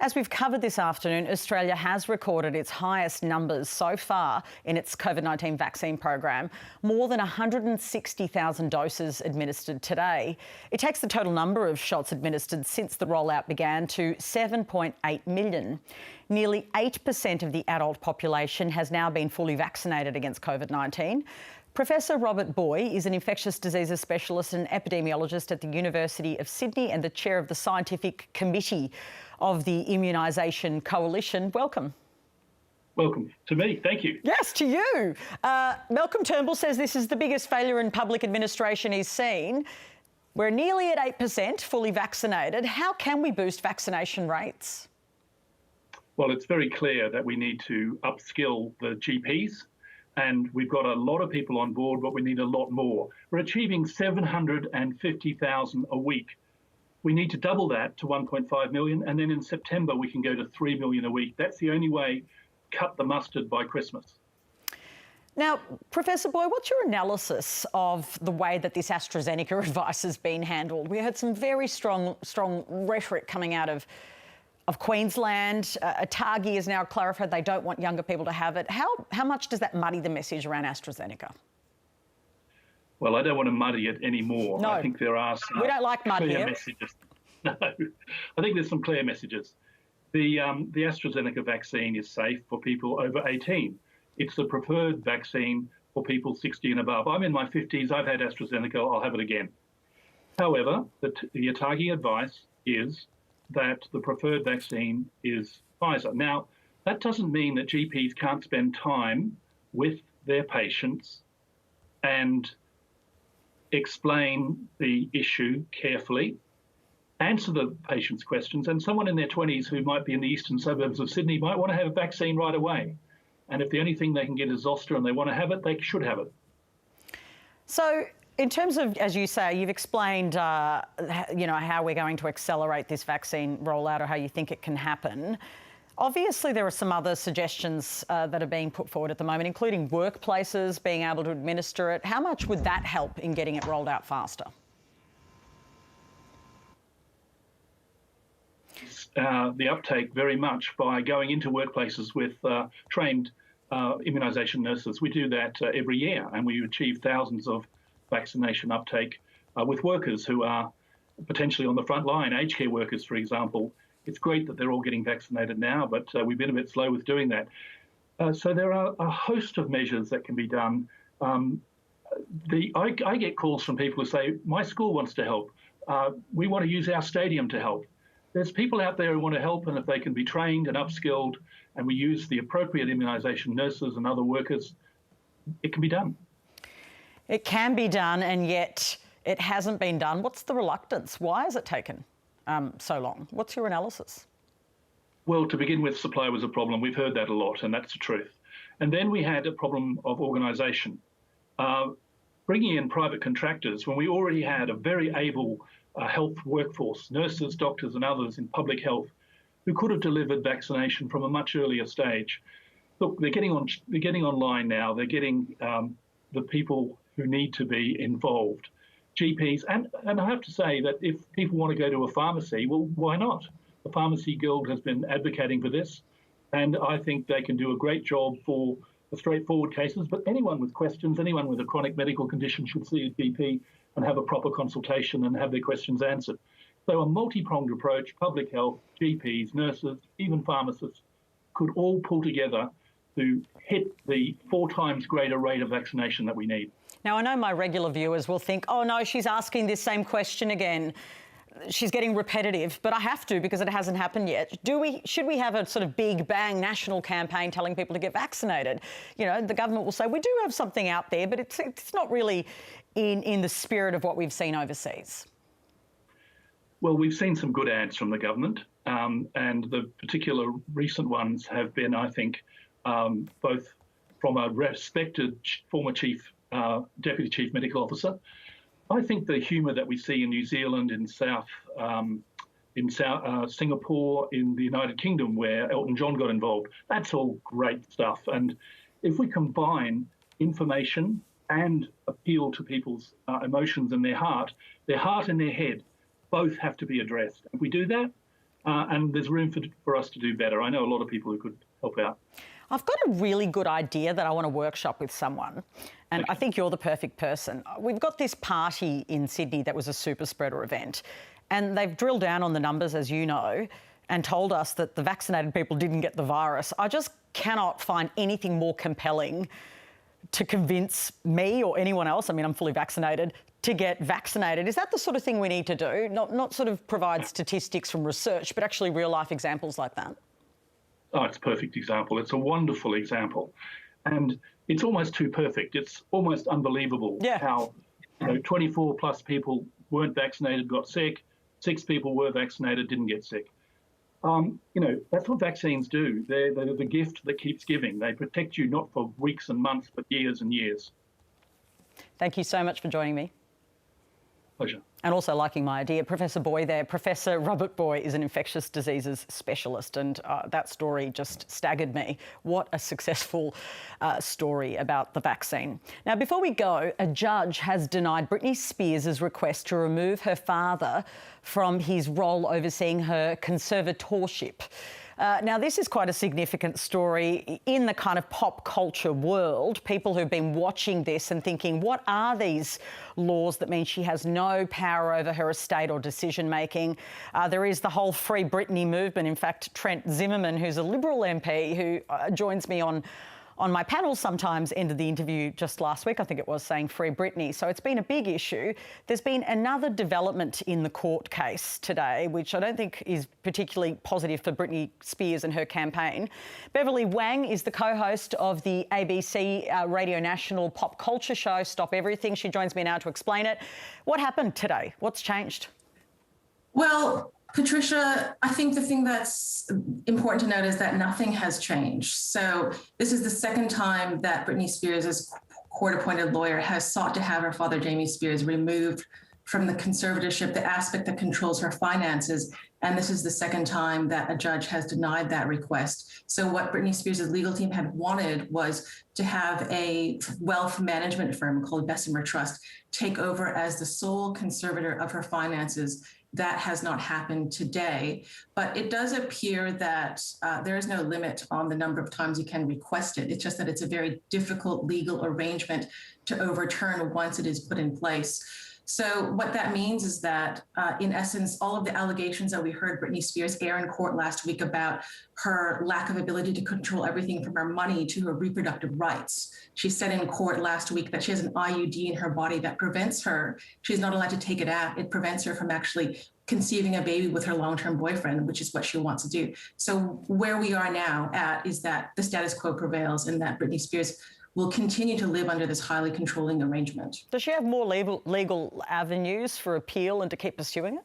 As we've covered this afternoon, Australia has recorded its highest numbers so far in its COVID-19 vaccine program, more than 160,000 doses administered today. It takes the total number of shots administered since the rollout began to 7.8 million. Nearly 8% of the adult population has now been fully vaccinated against COVID-19. Professor Robert Boy is an infectious diseases specialist and epidemiologist at the University of Sydney and the chair of the scientific committee of the Immunisation Coalition. Welcome. Welcome to me. Thank you. Yes, to you. Malcolm Turnbull says this is the biggest failure in public administration he's seen. We're nearly at 8% fully vaccinated. How can we boost vaccination rates? Well, it's very clear that we need to upskill the GPs. And we've got a lot of people on board, but we need a lot more. We're achieving 750,000 a week. We need to double that to 1.5 million, and then in September we can go to 3 million a week. That's the only way. Cut the mustard by Christmas. Now, Professor Boy, what's your analysis of the way that this AstraZeneca advice has been handled? We heard some very strong rhetoric coming out of Queensland. ATAGI has now clarified they don't want younger people to have it. How much does that muddy the message around AstraZeneca? Well, I don't want to muddy it anymore. No. I think there are some we don't like mud clear here. messages. No, I think there's some clear messages. The AstraZeneca vaccine is safe for people over 18. It's the preferred vaccine for people 60 and above. I'm in my 50s. I've had AstraZeneca. I'll have it again. However, the ATAGI advice is that the preferred vaccine is Pfizer. Now, that doesn't mean that GPs can't spend time with their patients and explain the issue carefully, answer the patient's questions, and someone in their 20s who might be in the eastern suburbs of Sydney might want to have a vaccine right away. And if the only thing they can get is Zoster and they want to have it, they should have it. So, in terms of, as you say, you've explained, how we're going to accelerate this vaccine rollout or how you think it can happen. Obviously, there are some other suggestions that are being put forward at the moment, including workplaces being able to administer it. How much would that help in getting it rolled out faster? The uptake very much by going into workplaces with trained immunisation nurses. We do that every year, and we achieve thousands of vaccination uptake with workers who are potentially on the front line, aged care workers, for example. It's great that they're all getting vaccinated now, but we've been a bit slow with doing that. So there are a host of measures that can be done. I get calls from people who say, my school wants to help. We want to use our stadium to help. There's people out there who want to help, and if they can be trained and upskilled and we use the appropriate immunisation nurses and other workers, it can be done. It can be done, and yet it hasn't been done. What's the reluctance? Why has it taken so long? What's your analysis? Well, to begin with, supply was a problem. We've heard that a lot, and that's the truth. And then we had a problem of organisation. Bringing in private contractors when we already had a very able health workforce, nurses, doctors and others in public health, who could have delivered vaccination from a much earlier stage. Look, they're getting online now. They're getting the people who need to be involved, GPs. And I have to say that if people want to go to a pharmacy, well, why not? The Pharmacy Guild has been advocating for this, and I think they can do a great job for the straightforward cases. But anyone with questions, anyone with a chronic medical condition should see a GP and have a proper consultation and have their questions answered. So a multi-pronged approach, public health, GPs, nurses, even pharmacists, could all pull together to hit the 4 times greater rate of vaccination that we need. Now, I know my regular viewers will think, oh no, she's asking this same question again. She's getting repetitive, but I have to because it hasn't happened yet. Should we have a sort of big bang national campaign telling people to get vaccinated? You know, the government will say, we do have something out there, but it's not really in the spirit of what we've seen overseas. Well, we've seen some good ads from the government, and the particular recent ones have been, I think, both from a respected former Deputy Chief Medical Officer. I think the humour that we see in New Zealand, in Singapore, in the United Kingdom, where Elton John got involved, that's all great stuff. And if we combine information and appeal to people's emotions and their heart and their head both have to be addressed. If we do that, and there's room for us to do better. I know a lot of people who could help out. I've got a really good idea that I want to workshop with someone, and I think you're the perfect person. We've got this party in Sydney that was a super spreader event, and they've drilled down on the numbers, as you know, and told us that the vaccinated people didn't get the virus. I just cannot find anything more compelling to convince me or anyone else, I mean, I'm fully vaccinated, to get vaccinated. Is that the sort of thing we need to do? Not sort of provide statistics from research, but actually real-life examples like that? Oh, it's a perfect example. It's a wonderful example. And it's almost too perfect. It's almost unbelievable how 24 plus people weren't vaccinated, got sick, 6 people were vaccinated, didn't get sick. That's what vaccines do. They're the gift that keeps giving. They protect you not for weeks and months, but years and years. Thank you so much for joining me. Pleasure. And also liking my idea. Professor Boy there. Professor Robert Boy is an infectious diseases specialist, and that story just staggered me. What a successful story about the vaccine. Now, before we go, a judge has denied Britney Spears' request to remove her father from his role overseeing her conservatorship. Now, this is quite a significant story in the kind of pop culture world. People who've been watching this and thinking, what are these laws that mean she has no power over her estate or decision-making? There is the whole Free Britney movement. In fact, Trent Zimmerman, who's a Liberal MP who joins me on my panel sometimes, ended the interview just last week, I think it was, saying Free Britney. So it's been a big issue. There's been another development in the court case today, which I don't think is particularly positive for Britney Spears and her campaign. Beverly Wang is the co-host of the ABC Radio National pop culture show, Stop Everything. She joins me now to explain it. What happened today? What's changed? Well, Patricia, I think the thing that's important to note is that nothing has changed. So this is the second time that Britney Spears' court-appointed lawyer has sought to have her father, Jamie Spears, removed from the conservatorship, the aspect that controls her finances. And this is the second time that a judge has denied that request. So what Britney Spears' legal team had wanted was to have a wealth management firm called Bessemer Trust take over as the sole conservator of her finances. That has not happened today, but it does appear that there is no limit on the number of times you can request it. It's just that it's a very difficult legal arrangement to overturn once it is put in place. So what that means is that, in essence, all of the allegations that we heard Britney Spears air in court last week about her lack of ability to control everything from her money to her reproductive rights. She said in court last week that she has an IUD in her body that prevents her. She's not allowed to take it out. It prevents her from actually conceiving a baby with her long-term boyfriend, which is what she wants to do. So where we are now at is that the status quo prevails and that Britney Spears will continue to live under this highly controlling arrangement. Does she have more legal avenues for appeal and to keep pursuing it?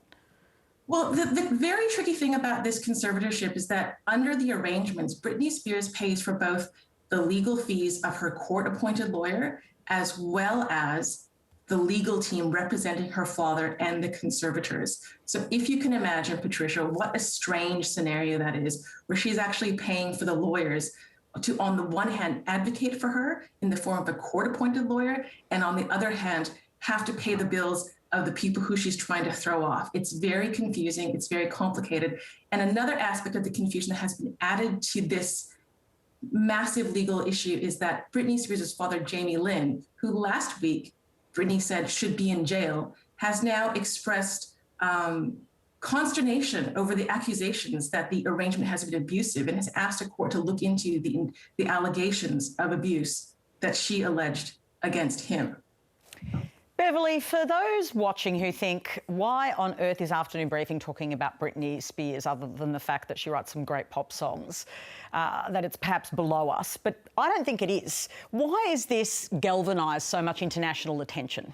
Well, the very tricky thing about this conservatorship is that under the arrangements, Britney Spears pays for both the legal fees of her court-appointed lawyer as well as the legal team representing her father and the conservators. So if you can imagine, Patricia, what a strange scenario that is, where she's actually paying for the lawyers to, on the one hand, advocate for her in the form of a court-appointed lawyer, and on the other hand, have to pay the bills of the people who she's trying to throw off. It's very confusing. It's very complicated. And another aspect of the confusion that has been added to this massive legal issue is that Britney Spears' father, Jamie Lynn, who last week Britney said should be in jail, has now expressed consternation over the accusations that the arrangement has been abusive and has asked a court to look into the allegations of abuse that she alleged against him. Beverly, for those watching who think, why on earth is Afternoon Briefing talking about Britney Spears other than the fact that she writes some great pop songs, that it's perhaps below us, but I don't think it is. Why is this galvanised so much international attention?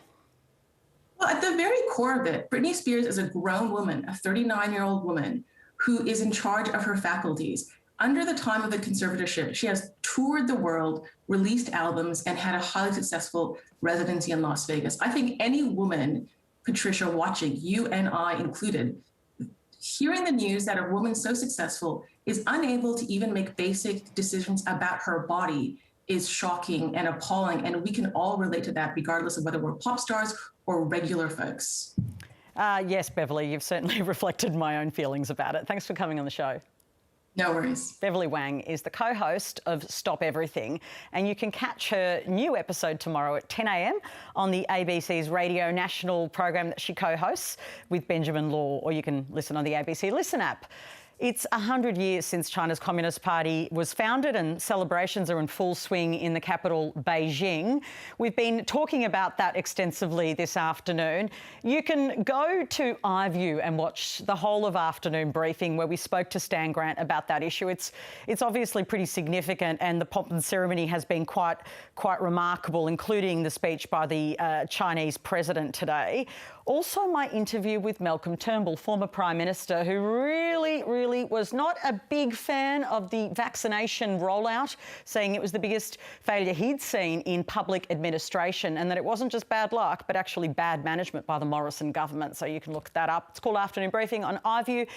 Well, at the very core of it, Britney Spears is a grown woman, a 39-year-old woman who is in charge of her faculties. Under the time of the conservatorship, she has toured the world, released albums, and had a highly successful residency in Las Vegas. I think any woman, Patricia, watching, you and I included, hearing the news that a woman so successful is unable to even make basic decisions about her body is shocking and appalling. And we can all relate to that regardless of whether we're pop stars or regular folks. Yes, Beverly, you've certainly reflected my own feelings about it. Thanks for coming on the show. No worries. Beverly Wang is the co-host of Stop Everything, and you can catch her new episode tomorrow at 10 a.m. on the ABC's Radio National program that she co-hosts with Benjamin Law, or you can listen on the ABC Listen app. It's 100 years since China's Communist Party was founded, and celebrations are in full swing in the capital, Beijing. We've been talking about that extensively this afternoon. You can go to iView and watch the whole of afternoon briefing where we spoke to Stan Grant about that issue. It's obviously pretty significant, and the pomp and ceremony has been quite remarkable, including the speech by the Chinese president today. Also, my interview with Malcolm Turnbull, former Prime Minister, who really was not a big fan of the vaccination rollout, saying it was the biggest failure he'd seen in public administration, and that it wasn't just bad luck, but actually bad management by the Morrison government. So you can look that up. It's called Afternoon Briefing on iView.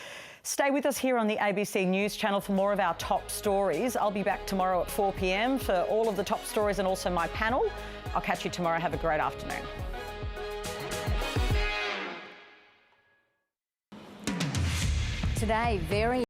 Stay with us here on the ABC News channel for more of our top stories. I'll be back tomorrow at 4 p.m. for all of the top stories and also my panel. I'll catch you tomorrow. Have a great afternoon. Today, very